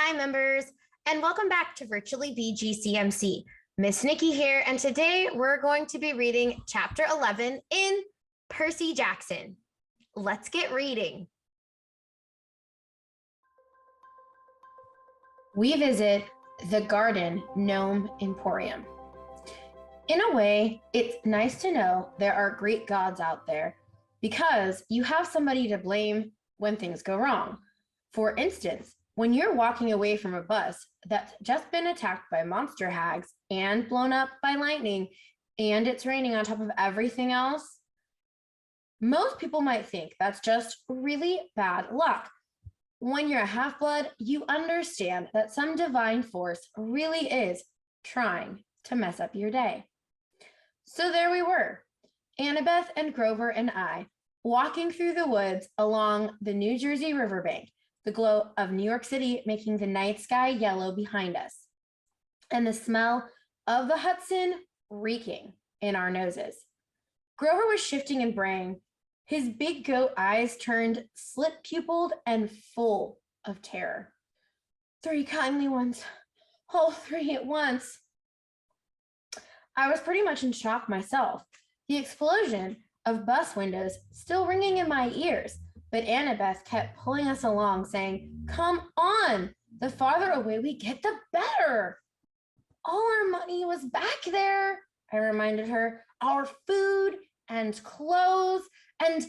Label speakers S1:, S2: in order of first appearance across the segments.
S1: Hi, members, and welcome back to Virtually BGCMC. Miss Nikki here, and today we're going to be reading Chapter 11 in Percy Jackson. Let's get reading. We visit the Garden Gnome Emporium. In a way, it's nice to know there are Greek gods out there because you have somebody to blame when things go wrong. For instance, when you're walking away from a bus that's just been attacked by monster hags and blown up by lightning, and it's raining on top of everything else, most people might think that's just really bad luck. When you're a half-blood, you understand that some divine force really is trying to mess up your day. So there we were, Annabeth and Grover and I, walking through the woods along the New Jersey riverbank, the glow of New York City making the night sky yellow behind us, and the smell of the Hudson reeking in our noses. Grover was shifting and braying, his big goat eyes turned slit-pupiled and full of terror. "Three kindly ones, all three at once." I was pretty much in shock myself, the explosion of bus windows still ringing in my ears, but Annabeth kept pulling us along, saying, "Come on, the farther away we get, the better." "All our money was back there," I reminded her. "Our food and clothes and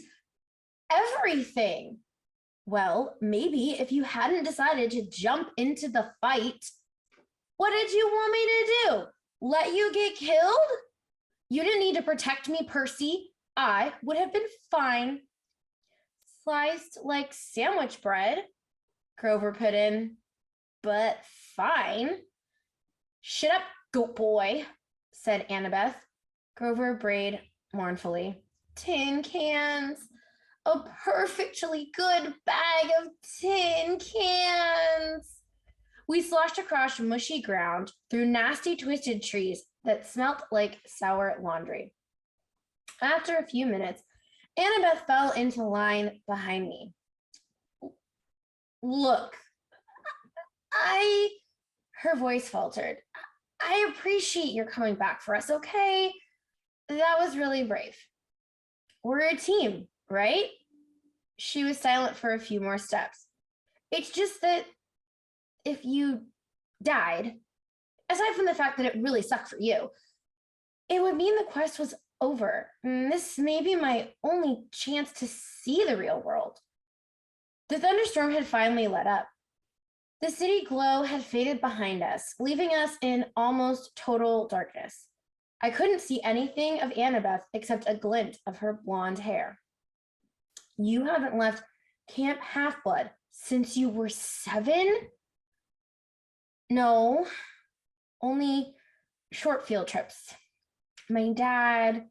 S1: everything." "Well, maybe if you hadn't decided to jump into the fight." "What did you want me to do? Let you get killed?" "You didn't need to protect me, Percy. I would have been fine." "Sliced like sandwich bread," Grover put in. "But fine." "Shut up, goat boy," said Annabeth. Grover brayed mournfully. "Tin cans. A perfectly good bag of tin cans." We sloshed across mushy ground through nasty twisted trees that smelt like sour laundry. After a few minutes, Annabeth fell into line behind me. "Look, her voice faltered. "I appreciate your coming back for us, okay? That was really brave. We're a team, right?" She was silent for a few more steps. "It's just that if you died, aside from the fact that it really sucked for you, it would mean the quest was over. And this may be my only chance to see the real world." The thunderstorm had finally let up. The city glow had faded behind us, leaving us in almost total darkness. I couldn't see anything of Annabeth except a glint of her blonde hair. "You haven't left Camp Half-Blood since you were 7? "No, only short field trips. My dad,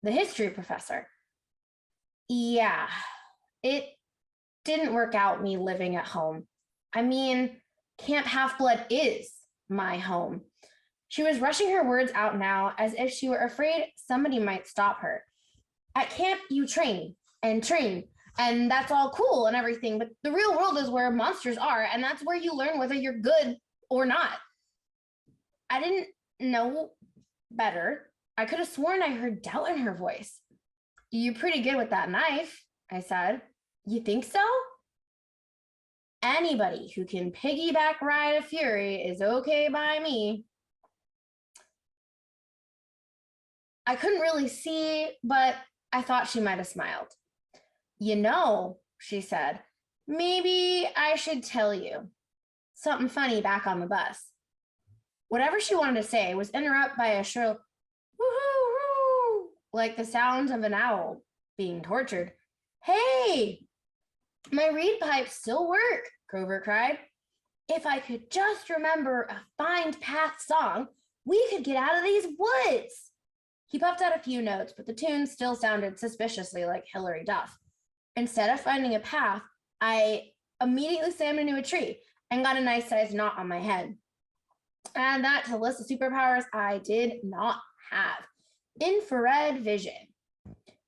S1: the history professor." "Yeah, it didn't work out me living at home. I mean, Camp Half-Blood is my home." She was rushing her words out now as if she were afraid somebody might stop her. "At camp, you train, and that's all cool and everything, but the real world is where monsters are, and that's where you learn whether you're good or not." I didn't know better. I could have sworn I heard doubt in her voice. "You're pretty good with that knife," I said. "You think so?" "Anybody who can piggyback ride a fury is okay by me." I couldn't really see, but I thought she might have smiled. "You know," she said, "maybe I should tell you something funny back on the bus." Whatever she wanted to say was interrupted by a shrill woo-hoo-hoo, like the sound of an owl being tortured. "Hey, my reed pipes still work," Grover cried. "If I could just remember a Find Path song, we could get out of these woods." He puffed out a few notes, but the tune still sounded suspiciously like Hilary Duff. Instead of finding a path, I immediately slammed into a tree and got a nice sized knot on my head. Add that to the list of superpowers I did not have: infrared vision.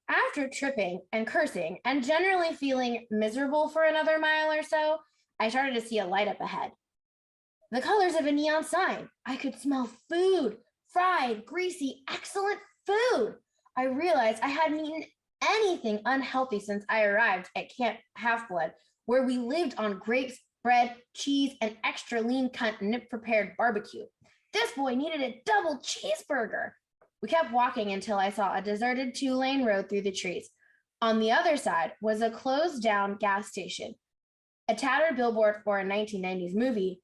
S1: After tripping and cursing and generally feeling miserable for another mile or so, I started to see a light up ahead. The colors of a neon sign. I could smell food, fried, greasy, excellent food. I realized I hadn't eaten anything unhealthy since I arrived at Camp Half-Blood, where we lived on grapes, bread, cheese, and extra lean cut nip-prepared barbecue. This boy needed a double cheeseburger. We kept walking until I saw a deserted two-lane road through the trees. On the other side was a closed-down gas station, a tattered billboard for a 1990s movie,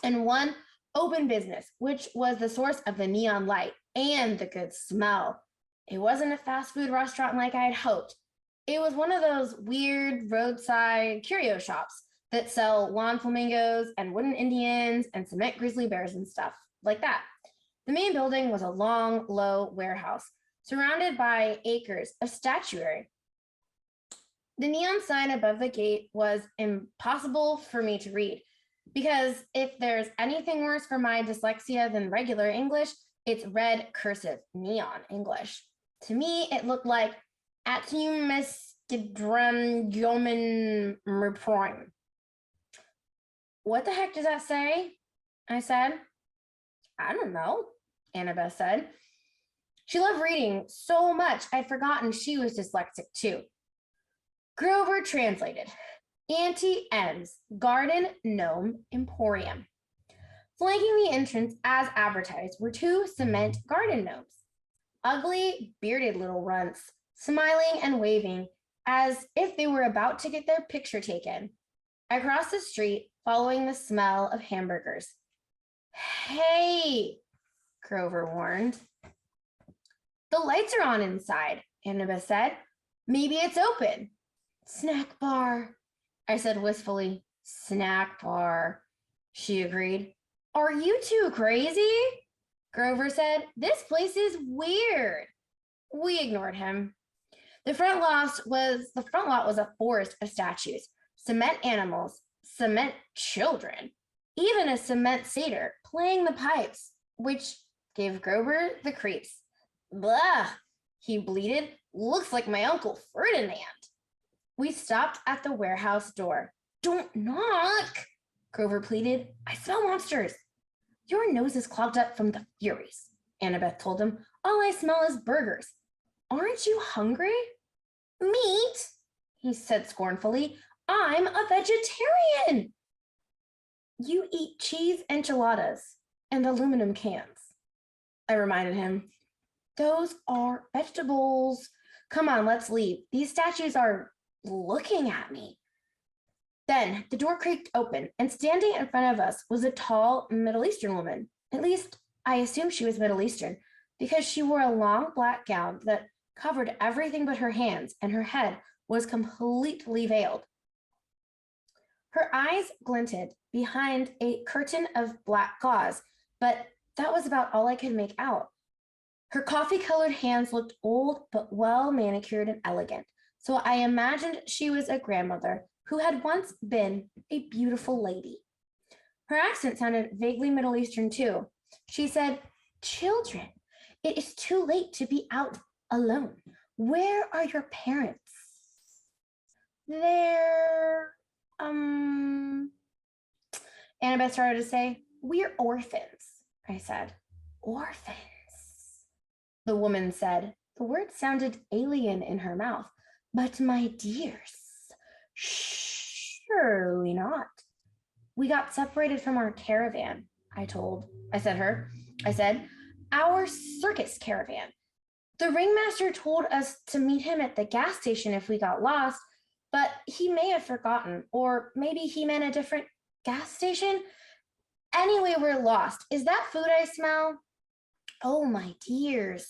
S1: and one open business, which was the source of the neon light and the good smell. It wasn't a fast food restaurant like I had hoped. It was one of those weird roadside curio shops that sell lawn flamingos and wooden Indians and cement grizzly bears and stuff like that. The main building was a long, low warehouse surrounded by acres of statuary. The neon sign above the gate was impossible for me to read because if there's anything worse for my dyslexia than regular English, it's red cursive neon English. To me, it looked like Atumeskidranjomen. What the heck does that say? I said. I don't know, Annabeth said. She loved reading so much, I'd forgotten she was dyslexic too. Grover translated. Auntie M's Garden Gnome Emporium. Flanking the entrance as advertised were two cement garden gnomes. Ugly, bearded little runts, smiling and waving as if they were about to get their picture taken. I crossed the street, following the smell of hamburgers. Hey, Grover warned. The lights are on inside, Annabeth said. Maybe it's open. Snack bar, I said wistfully. Snack bar, she agreed. Are you two crazy? Grover said. This place is weird. We ignored him. The front lot was a forest of statues, cement animals, cement children, even a cement satyr playing the pipes, which gave Grover the creeps. Blah, he bleated. Looks like my Uncle Ferdinand. We stopped at the warehouse door. Don't knock, Grover pleaded. I smell monsters. Your nose is clogged up from the Furies, Annabeth told him. All I smell is burgers. Aren't you hungry? Meat, he said scornfully. I'm a vegetarian. You eat cheese enchiladas and aluminum cans, I reminded him. Those are vegetables. Come on, let's leave. These statues are looking at me. Then the door creaked open, and standing in front of us was a tall Middle Eastern woman. At least I assumed she was Middle Eastern, because she wore a long black gown that covered everything but her hands, and her head was completely veiled. Her eyes glinted behind a curtain of black gauze, but that was about all I could make out. Her coffee-colored hands looked old but well manicured and elegant, so I imagined she was a grandmother who had once been a beautiful lady. Her accent sounded vaguely Middle Eastern too. She said, Children, it is too late to be out alone. Where are your parents? They're, Annabeth started to say, we're orphans, I said. Orphans, the woman said. The word sounded alien in her mouth. But my dears, surely not. We got separated from our caravan, I said, our circus caravan. The ringmaster told us to meet him at the gas station if we got lost, but he may have forgotten, or maybe he meant a different gas station. Anyway, we're lost. Is that food I smell? Oh, my dears,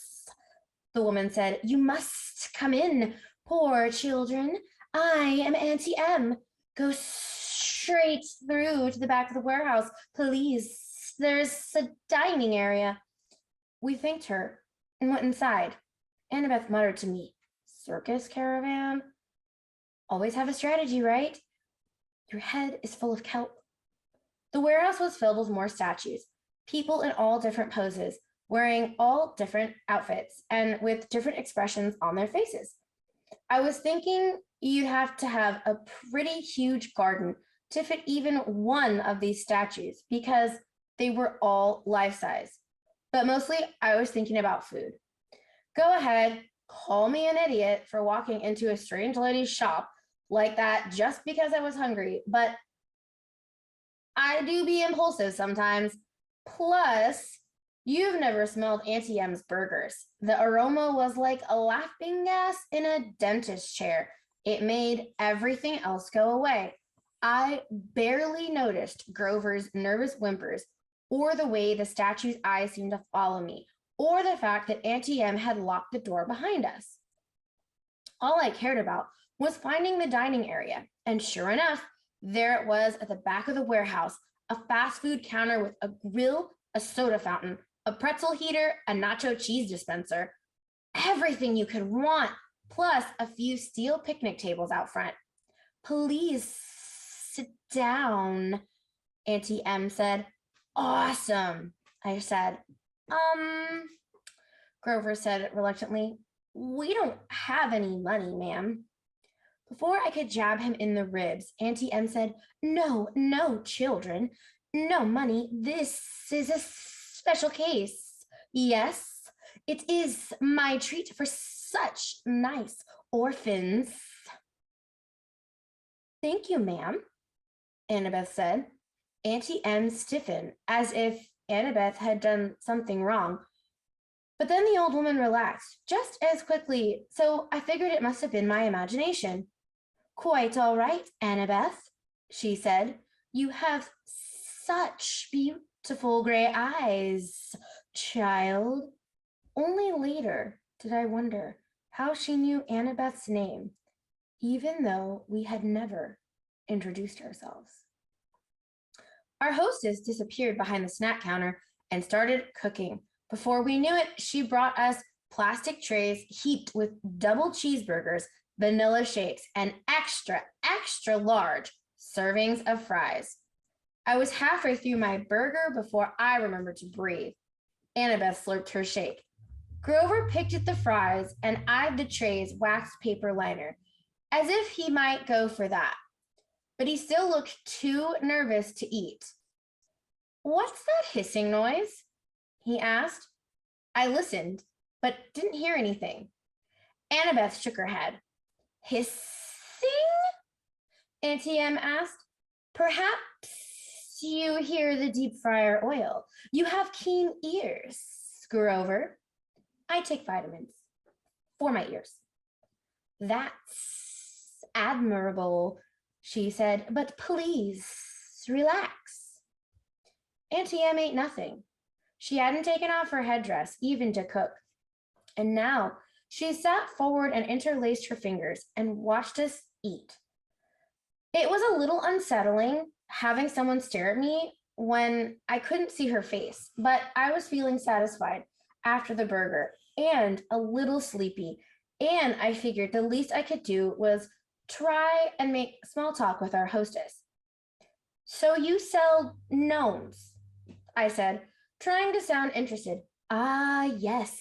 S1: the woman said, you must come in, poor children. I am Auntie M. Go straight through to the back of the warehouse, please. There's a dining area. We thanked her and went inside. Annabeth muttered to me, circus caravan? Always have a strategy, right? Your head is full of kelp. The warehouse was filled with more statues, people in all different poses, wearing all different outfits and with different expressions on their faces. I was thinking you'd have to have a pretty huge garden to fit even one of these statues because they were all life-size. But mostly, I was thinking about food. Go ahead, call me an idiot for walking into a strange lady's shop like that just because I was hungry, but I do be impulsive sometimes. Plus, you've never smelled Auntie M's burgers. The aroma was like a laughing gas in a dentist chair. It made everything else go away. I barely noticed Grover's nervous whimpers, or the way the statue's eyes seemed to follow me, or the fact that Auntie M had locked the door behind us. All I cared about was finding the dining area, and sure enough, there it was at the back of the warehouse, a fast food counter with a grill, a soda fountain, a pretzel heater, a nacho cheese dispenser, everything you could want, plus a few steel picnic tables out front. Please sit down, Auntie M said. Awesome, I said. Grover said reluctantly. We don't have any money, ma'am. Before I could jab him in the ribs, Auntie M said, No, no, children. No money. This is a special case. Yes, it is my treat for such nice orphans. Thank you, ma'am, Annabeth said. Auntie M stiffened as if Annabeth had done something wrong. But then the old woman relaxed just as quickly, so I figured it must have been my imagination. Quite all right, Annabeth, she said. You have such beautiful gray eyes, child. Only later did I wonder how she knew Annabeth's name, even though we had never introduced ourselves. Our hostess disappeared behind the snack counter and started cooking. Before we knew it, she brought us plastic trays heaped with double cheeseburgers, vanilla shakes, and extra, extra large servings of fries. I was halfway through my burger before I remembered to breathe. Annabeth slurped her shake. Grover picked at the fries and eyed the tray's waxed paper liner, as if he might go for that. But he still looked too nervous to eat. What's that hissing noise? He asked. I listened, but didn't hear anything. Annabeth shook her head. Hissing? Auntie M asked. Perhaps you hear the deep fryer oil. You have keen ears, Grover. I take vitamins for my ears. That's admirable, she said, but please relax. Auntie M ate nothing. She hadn't taken off her headdress, even to cook. And now she sat forward and interlaced her fingers and watched us eat. It was a little unsettling having someone stare at me when I couldn't see her face, but I was feeling satisfied after the burger and a little sleepy. And I figured the least I could do was try and make small talk with our hostess. So you sell gnomes, I said, trying to sound interested. Ah, yes,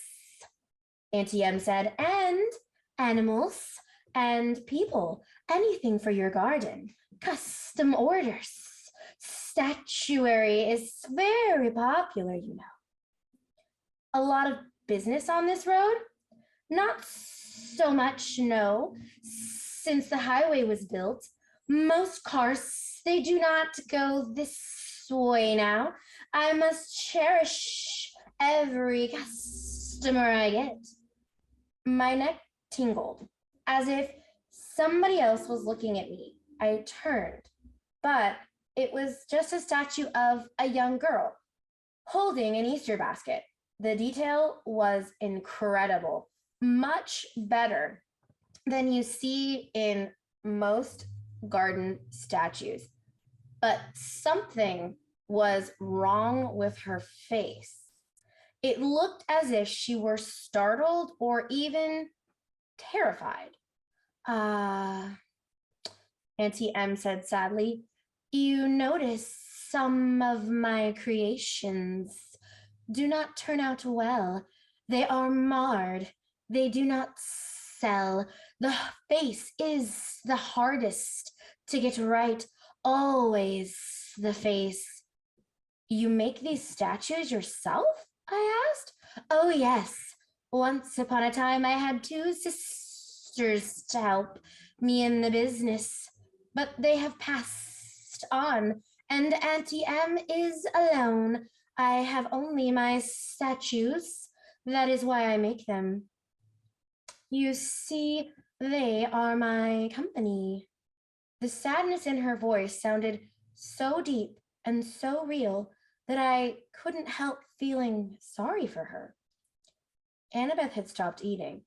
S1: Auntie M said, and animals and people, anything for your garden, custom orders. Statuary is very popular, you know. A lot of business on this road? Not so much, no. Since the highway was built, most cars, they do not go this way now. I must cherish every customer I get. My neck tingled, as if somebody else was looking at me. I turned, but it was just a statue of a young girl holding an Easter basket. The detail was incredible, much better than you see in most garden statues. But something was wrong with her face. It looked as if she were startled or even terrified. Auntie M said sadly, you notice some of my creations do not turn out well. They are marred. They do not sell. The face is the hardest to get right. always the face. You make these statues yourself? I asked. Oh, yes. Once upon a time, I had two sisters to help me in the business, but they have passed on, and Auntie M is alone. I have only my statues. That is why I make them. You see, they are my company. The sadness in her voice sounded so deep and so real that I couldn't help feeling sorry for her. Annabeth had stopped eating.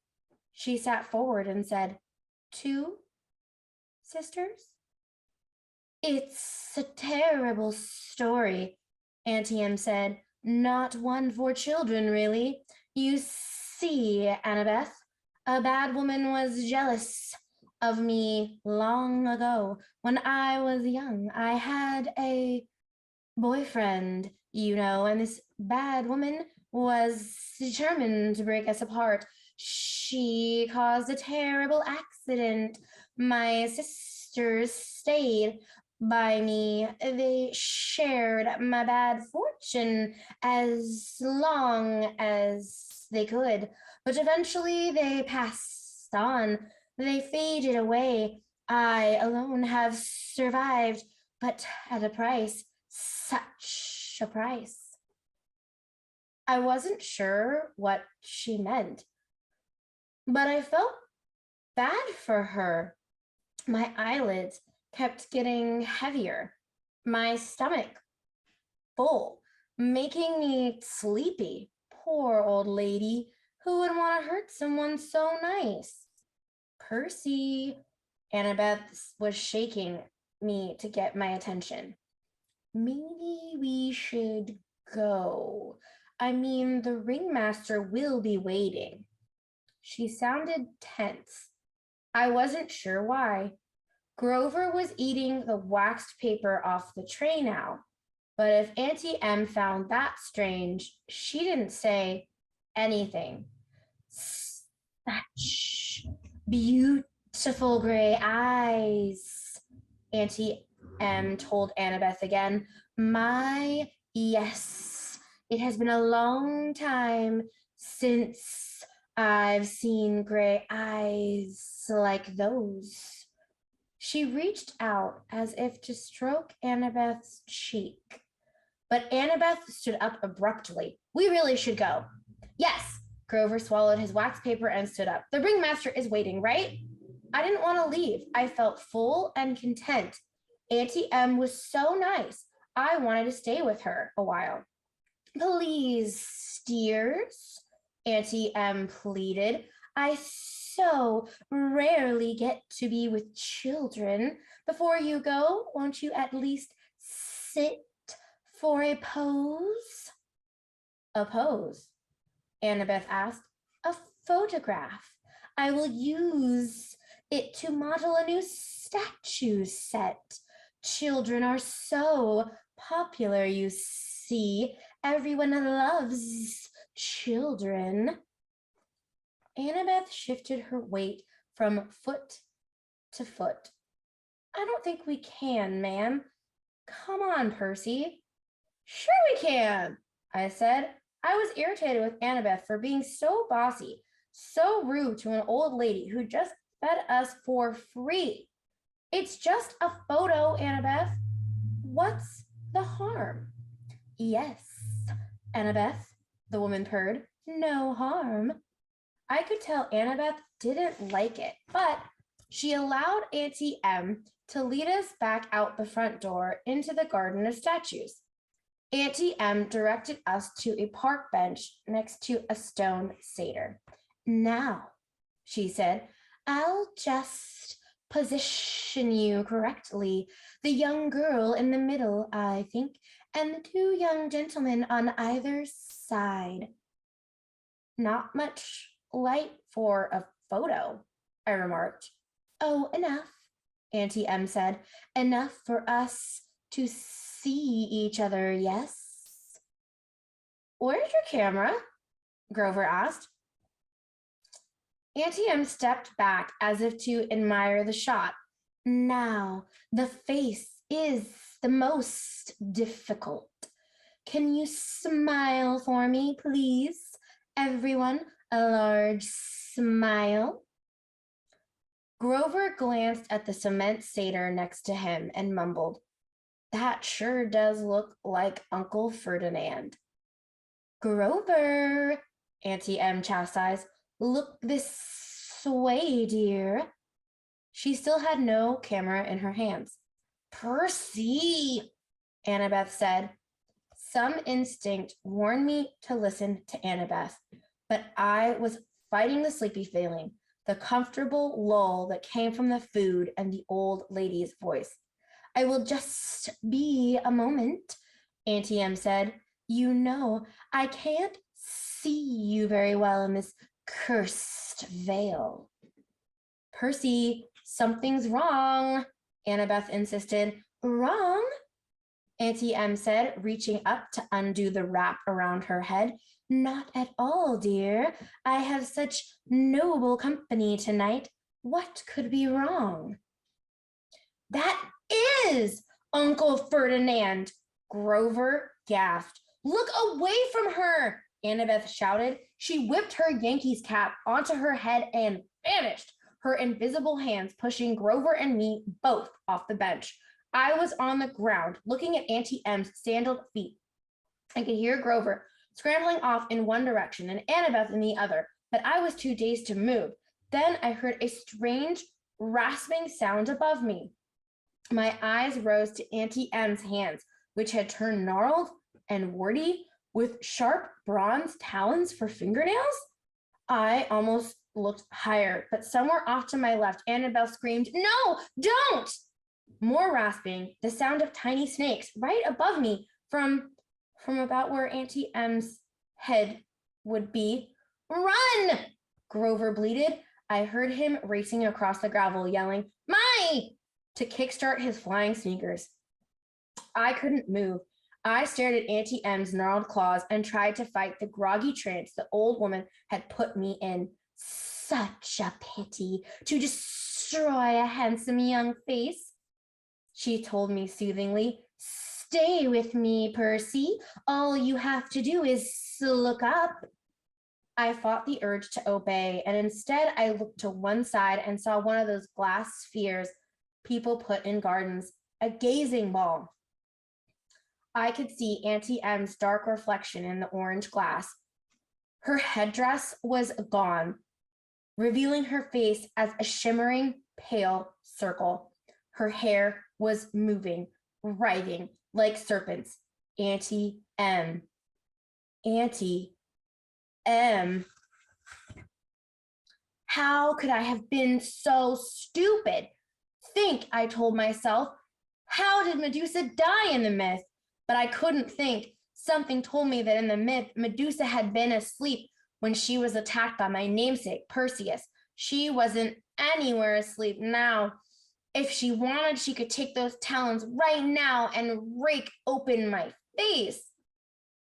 S1: She sat forward and said, "Two sisters?" "It's a terrible story," Auntie M said. "Not one for children, really. You see, Annabeth, a bad woman was jealous of me long ago. When I was young, I had a boyfriend, and this bad woman was determined to break us apart. She caused a terrible accident. My sisters stayed by me. They shared my bad fortune as long as they could, but eventually they passed on. They faded away. I alone have survived, but at a price. Such a price." I wasn't sure what she meant, but I felt bad for her. My eyelids kept getting heavier, my stomach full, making me sleepy. Poor old lady, who would want to hurt someone so nice? "Percy," Annabeth was shaking me to get my attention. "Maybe we should go. I mean, the ringmaster will be waiting." She sounded tense. I wasn't sure why. Grover was eating the waxed paper off the tray now, but if Auntie M found that strange, she didn't say anything. "Such beautiful gray eyes," Auntie M told Annabeth again. Yes, it has been a long time since I've seen gray eyes like those." She reached out as if to stroke Annabeth's cheek, but Annabeth stood up abruptly. "We really should go." "Yes." Grover swallowed his wax paper and stood up. "The ringmaster is waiting, right?" I didn't want to leave. I felt full and content. Auntie M was so nice. I wanted to stay with her a while. "Please, dears," Auntie M pleaded. "I so rarely get to be with children. Before you go, won't you at least sit for a pose?" "A pose?" Annabeth asked. "A photograph. I will use it to model a new statue set. Children are so popular, you see. Everyone loves children." Annabeth shifted her weight from foot to foot. "I don't think we can, ma'am." "Come on, Percy." "Sure we can," I said. I was irritated with Annabeth for being so bossy, so rude to an old lady who just fed us for free. "It's just a photo, Annabeth. What's the harm?" "Yes, Annabeth," the woman purred. "No harm." I could tell Annabeth didn't like it, but she allowed Auntie M to lead us back out the front door into the garden of statues. Auntie M directed us to a park bench next to a stone satyr. "Now," she said, "I'll just position you correctly. The young girl in the middle, I think, and the two young gentlemen on either side." "Not much light for a photo," I remarked. "Oh, enough," Auntie M said. "Enough for us to see each other, yes?" "Where's your camera?" Grover asked. Auntie M stepped back as if to admire the shot. "Now, the face is the most difficult. Can you smile for me, please? Everyone, a large smile. Grover glanced at the cement satyr next to him and mumbled, "That sure does look like Uncle Ferdinand." "Grover," Auntie Em chastised, "look this way, dear." She still had no camera in her hands. "Percy," Annabeth said. Some instinct warned me to listen to Annabeth, but I was fighting the sleepy feeling, the comfortable lull that came from the food and the old lady's voice. "I will just be a moment," Auntie Em said. "You know, I can't see you very well in this cursed veil." "Percy, something's wrong," Annabeth insisted. "Wrong?" Auntie Em said, reaching up to undo the wrap around her head. "Not at all, dear. I have such noble company tonight. What could be wrong?" "That is Uncle Ferdinand," Grover gasped. "Look away from her," Annabeth shouted. She whipped her Yankees cap onto her head and vanished, her invisible hands pushing Grover and me both off the bench. I was on the ground, looking at Auntie Em's sandaled feet. I could hear Grover scrambling off in one direction and Annabeth in the other, but I was too dazed to move. Then I heard a strange, rasping sound above me. My eyes rose to Auntie Em's hands, which had turned gnarled and warty, with sharp bronze talons for fingernails. I almost looked higher, but somewhere off to my left, Annabelle screamed, "No, don't!" More rasping, the sound of tiny snakes right above me from about where Auntie Em's head would be. "Run!" Grover bleated. I heard him racing across the gravel, yelling, "My!" to kickstart his flying sneakers. I couldn't move. I stared at Auntie Em's gnarled claws and tried to fight the groggy trance the old woman had put me in. "Such a pity to destroy a handsome young face," she told me soothingly. "Stay with me, Percy. All you have to do is look up." I fought the urge to obey, and instead I looked to one side and saw one of those glass spheres people put in gardens, a gazing ball. I could see Auntie Em's dark reflection in the orange glass. Her headdress was gone, revealing her face as a shimmering, pale circle. Her hair was moving, writhing like serpents. Auntie Em. Auntie Em. How could I have been so stupid? Think, I told myself. How did Medusa die in the myth? But I couldn't think. Something told me that in the myth, Medusa had been asleep when she was attacked by my namesake, Perseus. She wasn't anywhere asleep now. If she wanted, she could take those talons right now and rake open my face.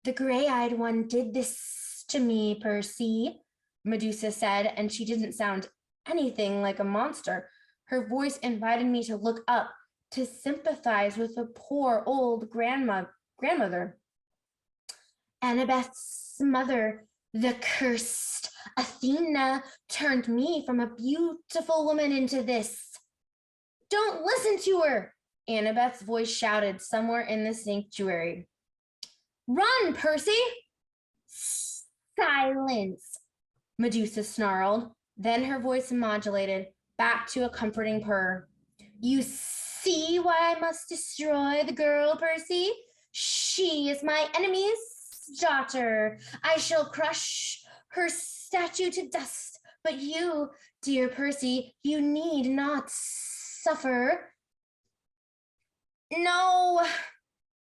S1: "The gray-eyed one did this to me, Percy," Medusa said, and she didn't sound anything like a monster. Her voice invited me to look up, to sympathize with the poor old grandmother. "Annabeth's mother, the cursed Athena, turned me from a beautiful woman into this." "Don't listen to her," Annabeth's voice shouted somewhere in the sanctuary. "Run, Percy!" "Silence," Medusa snarled. Then her voice modulated back to a comforting purr. "You see why I must destroy the girl, Percy? She is my enemy's daughter. I shall crush her statue to dust. But you, dear Percy, you need not suffer." "No,"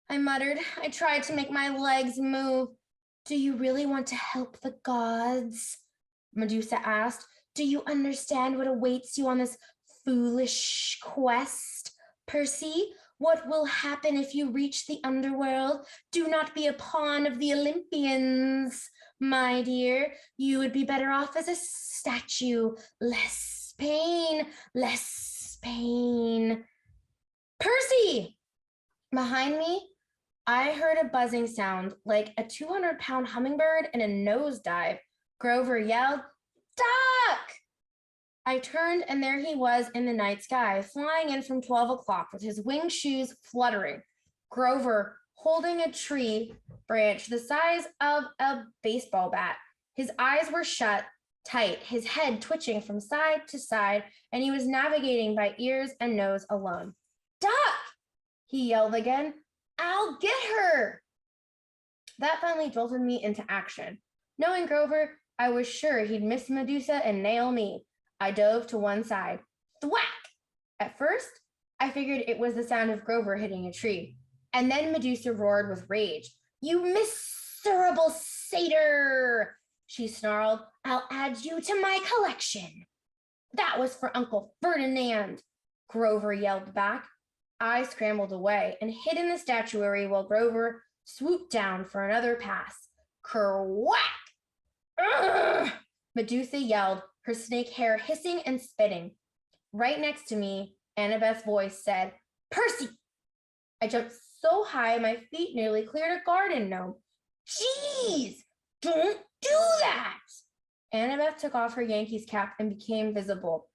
S1: I muttered. I tried to make my legs move. "Do you really want to help the gods?" Medusa asked. "Do you understand what awaits you on this foolish quest, Percy? What will happen if you reach the underworld? Do not be a pawn of the Olympians, my dear. You would be better off as a statue. Less pain, less pain." Percy! Behind me, I heard a buzzing sound like a 200-pound hummingbird in a nosedive. Grover yelled, Duck! I turned, and there he was in the night sky, flying in from 12 o'clock with his winged shoes fluttering. Grover holding a tree branch the size of a baseball bat. His eyes were shut tight, his head twitching from side to side, and he was navigating by ears and nose alone. Duck! He yelled again. I'll get her! That finally jolted me into action. Knowing Grover, I was sure he'd miss Medusa and nail me. I dove to one side. Thwack! At first, I figured it was the sound of Grover hitting a tree. And then Medusa roared with rage. You miserable satyr! She snarled. I'll add you to my collection. That was for Uncle Ferdinand, Grover yelled back. I scrambled away and hid in the statuary while Grover swooped down for another pass. Kerwhack! Urgh! Medusa yelled, her snake hair hissing and spitting. Right next to me, Annabeth's voice said, Percy! I jumped so high my feet nearly cleared a garden gnome. Jeez! Don't do that! Annabeth took off her Yankees cap and became visible.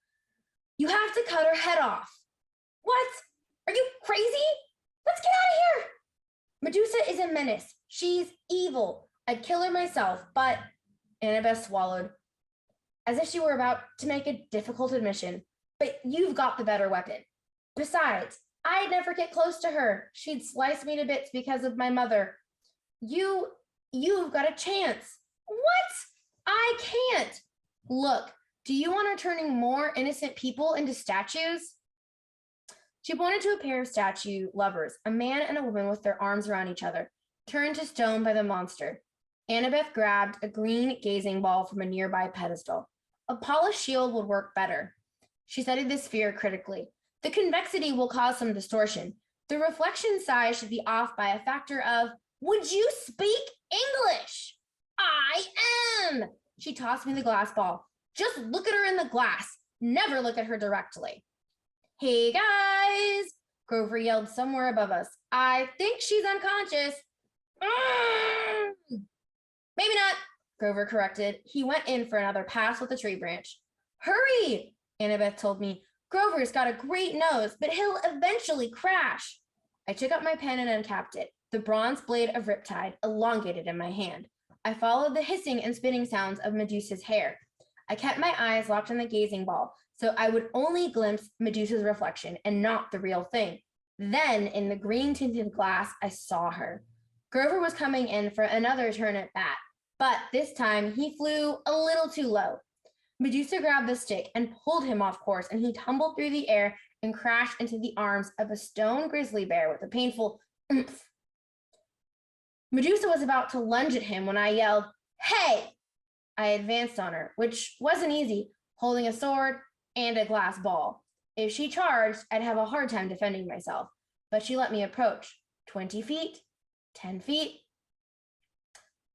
S1: You have to cut her head off. What? Are you crazy? Let's get out of here! Medusa is a menace. She's evil. I'd kill her myself, but Annabeth swallowed, as if she were about to make a difficult admission. But you've got the better weapon. Besides, I'd never get close to her. She'd slice me to bits because of my mother. You've got a chance. What? I can't. Look, do you want her turning more innocent people into statues? She pointed to a pair of statue lovers, a man and a woman with their arms around each other, turned to stone by the monster. Annabeth grabbed a green gazing ball from a nearby pedestal. A polished shield would work better. She studied the sphere critically. The convexity will cause some distortion. The reflection size should be off by a factor of, would you speak English? I am. She tossed me the glass ball. Just look at her in the glass. Never look at her directly. Hey guys, Grover yelled somewhere above us. I think she's unconscious. Maybe not, Grover corrected. He went in for another pass with a tree branch. Hurry, Annabeth told me. Grover's got a great nose, but he'll eventually crash. I took up my pen and uncapped it, the bronze blade of Riptide elongated in my hand. I followed the hissing and spinning sounds of Medusa's hair. I kept my eyes locked on the gazing ball, so I would only glimpse Medusa's reflection and not the real thing. Then, in the green-tinted glass, I saw her. Grover was coming in for another turn at bat, but this time he flew a little too low. Medusa grabbed the stick and pulled him off course, and he tumbled through the air and crashed into the arms of a stone grizzly bear with a painful oomph. Medusa was about to lunge at him when I yelled, Hey! I advanced on her, which wasn't easy, holding a sword and a glass ball. If she charged, I'd have a hard time defending myself, but she let me approach. 20 feet, 10 feet.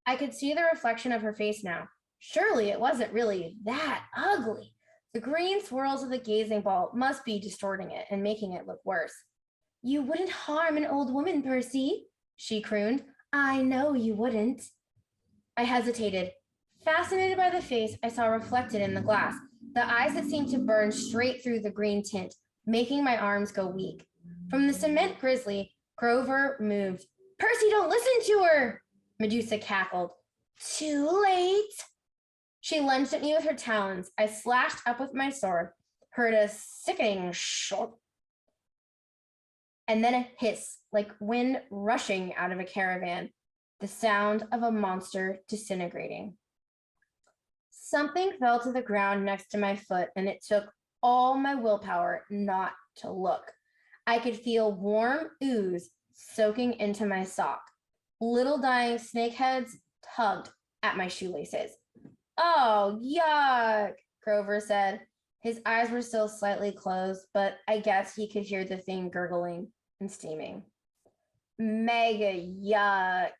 S1: I could see the reflection of her face now. Surely it wasn't really that ugly. The green swirls of the gazing ball must be distorting it and making it look worse. You wouldn't harm an old woman, Percy, she crooned. I know you wouldn't. I hesitated, fascinated by the face I saw reflected in the glass, the eyes that seemed to burn straight through the green tint, making my arms go weak. From the cement grizzly, Grover moved. Percy, don't listen to her, Medusa cackled. Too late. She lunged at me with her talons. I slashed up with my sword, heard a sickening short, and then a hiss like wind rushing out of a caravan, the sound of a monster disintegrating. Something fell to the ground next to my foot, and it took all my willpower not to look. I could feel warm ooze soaking into my sock. Little dying snakeheads tugged at my shoelaces. Oh, yuck, Grover said. His eyes were still slightly closed, but I guess he could hear the thing gurgling and steaming. Mega yuck.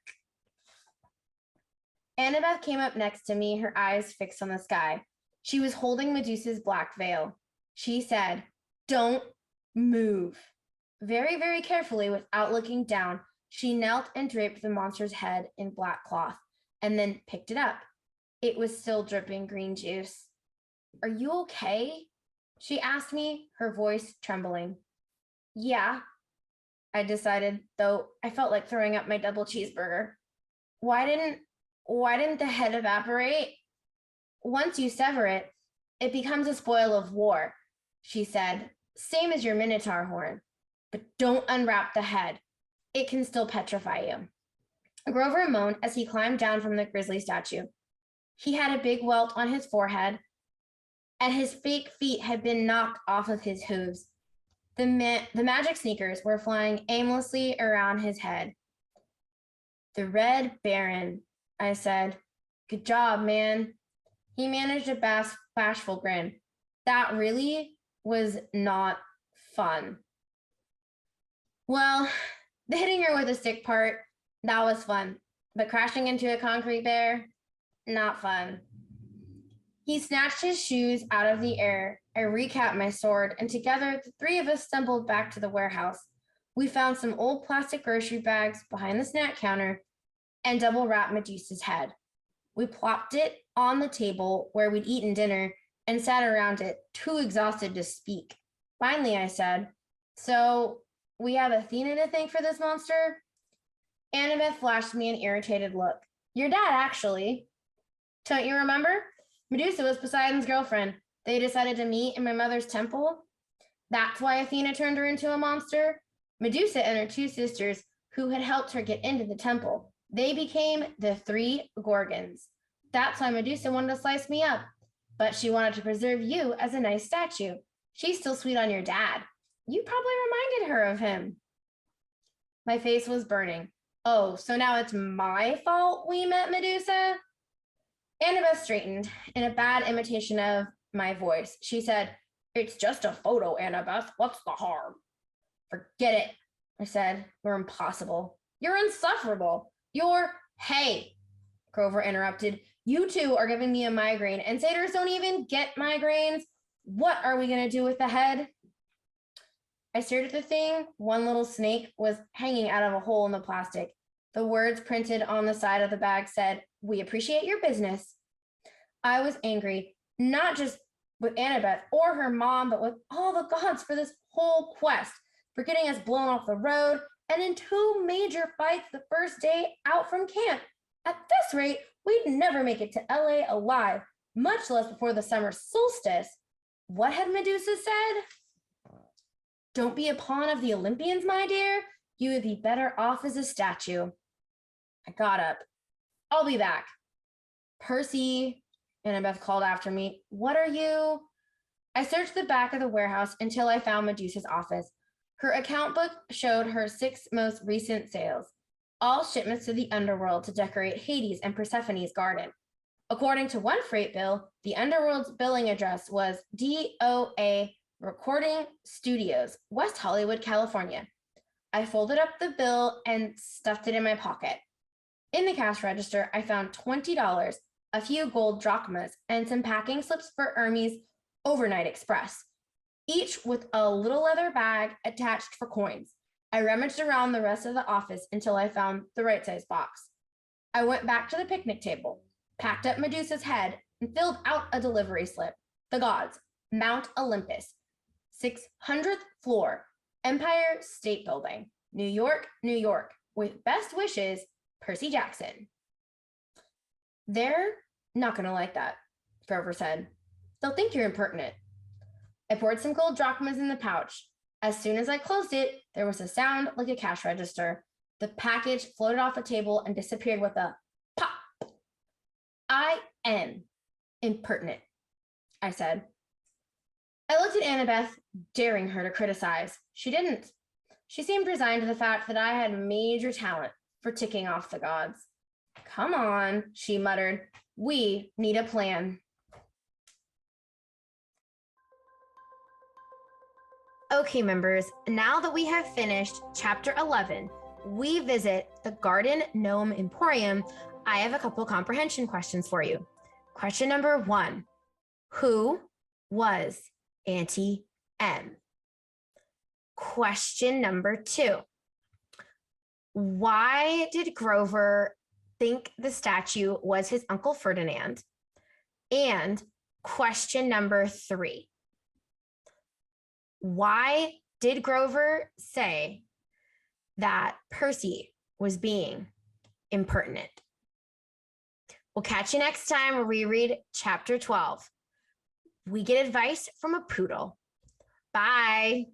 S1: Annabeth came up next to me, her eyes fixed on the sky. She was holding Medusa's black veil. She said, Don't move. Very, very carefully, without looking down, she knelt and draped the monster's head in black cloth, and then picked it up. It was still dripping green juice. Are you okay? She asked me, her voice trembling. Yeah, I decided, though I felt like throwing up my double cheeseburger. Why didn't why didn't the head evaporate? Once you sever it, it becomes a spoil of war, she said, same as your minotaur horn. But don't unwrap the head. It can still petrify you. Grover moaned as he climbed down from the grizzly statue. He had a big welt on his forehead, and his fake feet had been knocked off of his hooves. The magic sneakers were flying aimlessly around his head. The Red Baron, I said. Good job, man. He managed a bashful grin. That really was not fun. Well, the hitting her with a stick part, that was fun. But crashing into a concrete bear, not fun. He snatched his shoes out of the air. I recapped my sword, and together the three of us stumbled back to the warehouse. We found some old plastic grocery bags behind the snack counter and double wrapped Medusa's head. We plopped it on the table where we'd eaten dinner and sat around it, too exhausted to speak. Finally, I said, so we have Athena to thank for this monster? Annabeth flashed me an irritated look. Your dad, actually. Don't you remember? Medusa was Poseidon's girlfriend. They decided to meet in my mother's temple. That's why Athena turned her into a monster. Medusa and her two sisters, who had helped her get into the temple, they became the three Gorgons. That's why Medusa wanted to slice me up. But she wanted to preserve you as a nice statue. She's still sweet on your dad. You probably reminded her of him. My face was burning. Oh, so now it's my fault we met Medusa? Annabeth straightened in a bad imitation of my voice. She said, it's just a photo, Annabeth. What's the harm? Forget it, I said. You're impossible. You're insufferable. Hey, Grover interrupted. You two are giving me a migraine, and satyrs don't even get migraines. What are we going to do with the head? I stared at the thing. One little snake was hanging out of a hole in the plastic. The words printed on the side of the bag said, we appreciate your business. I was angry, not just with Annabeth or her mom, but with all the gods for this whole quest, for getting us blown off the road, and in two major fights the first day out from camp. At this rate, we'd never make it to LA alive, much less before the summer solstice. What had Medusa said? Don't be a pawn of the Olympians, my dear. You would be better off as a statue. I got up. I'll be back. Percy, Annabeth called after me. What are you? I searched the back of the warehouse until I found Medusa's office. Her account book showed her 6 most recent sales, all shipments to the underworld to decorate Hades and Persephone's garden. According to one freight bill, the underworld's billing address was DOA Recording Studios, West Hollywood, California. I folded up the bill and stuffed it in my pocket. In the cash register, I found $20, a few gold drachmas, and some packing slips for Hermes Overnight Express, each with a little leather bag attached for coins. I rummaged around the rest of the office until I found the right size box. I went back to the picnic table, packed up Medusa's head, and filled out a delivery slip. The gods, Mount Olympus, 600th floor, Empire State Building, New York, New York, with best wishes, Percy Jackson. They're not going to like that, Grover said. They'll think you're impertinent. I poured some gold drachmas in the pouch. As soon as I closed it, there was a sound like a cash register. The package floated off the table and disappeared with a pop. I am impertinent, I said. I looked at Annabeth, daring her to criticize. She didn't. She seemed resigned to the fact that I had major talent for ticking off the gods. Come on, she muttered. We need a plan. Okay, members, now that we have finished chapter 11, we visit the Garden Gnome Emporium. I have a couple comprehension questions for you. Question number 1, who was Auntie M? Question number 2. Why did Grover think the statue was his Uncle Ferdinand? And question number 3. Why did Grover say that Percy was being impertinent? We'll catch you next time where we read chapter 12. We get advice from a poodle. Bye.